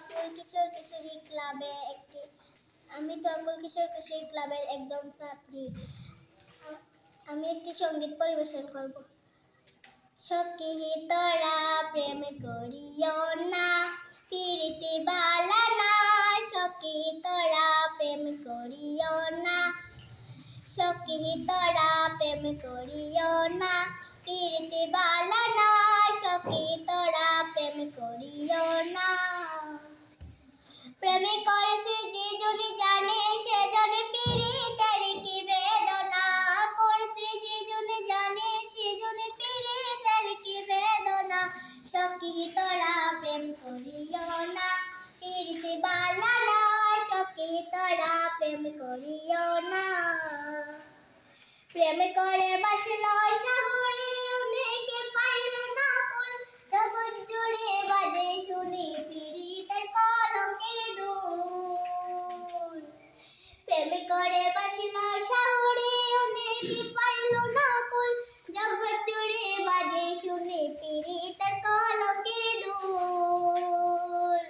আকুল কিশোর কিশোরী ক্লাবে আকুল কিশোর কিশোরী ক্লাবের একজন ছাত্রী। আমি একটি সঙ্গীত পরিবেশন করব। সখী তোরা প্রেম করিও না, প্রীতি বালা না। সখী তোরা প্রেম করিও না, সখী তোরা প্রেম করিও না, প্রীতি বালা না। সখী তোরা প্রেম করিও না। প্রেমে করেছে যে জনে জানে, সে জনে পীড়িতের কি বেদনা। করেছে যে জনে জানে, সে জনে পীড়িতের কি বেদনা। সখী তোরা প্রেম করিও না, প্রীতি বালা না। সখী তোরা প্রেম করিও না। প্রেম করে বাসলো সাগরে, অনেকে পাইল না কুল। জগৎ জুড়ে বাজে শুনি পীড়িতের কলঙ্কের ডুল। প্রেম করে বাসলো সাগরে, অনেকে পাইল না কুল। জগৎ জুড়ে বাজে শুনি পীড়িতের কলঙ্কের ডুল।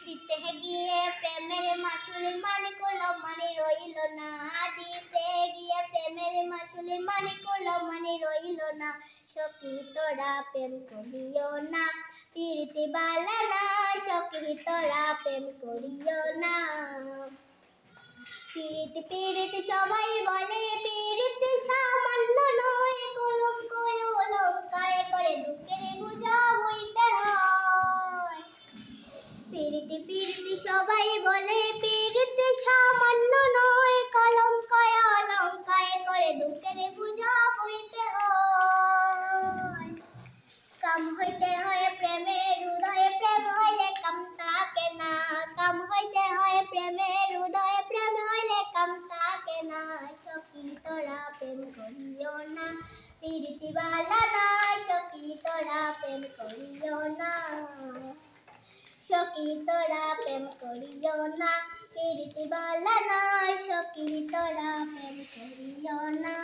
দিতে গিয়ে প্রেমের মাসুল মানে কলো মানে রইল না। দিতে গিয়ে প্রেমের মাসুল মানে কলো মানে রইল না। সখী তোরা প্রেম করিও না, প্রীতি বালা না। সখী তোরা প্রেম করিও না। পীড়িত পীড়িত সবাই বলে, পীড়িত সামান্য নয়। কলঙ্ক অলঙ্কায় করে দুঃখের বোঝা বইতে হয়। পীড়িত পীড়িত সবাই বলে, পীড়িত সামান্য নয়। কলঙ্ক অলঙ্কায় করে দুঃখের বোঝা বইতে হয়। কাম হইতে হয় প্রেমের হৃদয়ে, প্রেম হইলে কাম থাকে না। কাম হইতে হয় প্রেমের হৃদয়ে, প্রেম হইলে কাম থাকে না। সখী তোরা প্রেম করিও না, প্রীতি বালা না। সখী তোরা প্রেম করিও না। সখী তোরা প্রেম করিও না, প্রীতি বালা না। সখী তোরা প্রেম করিও না।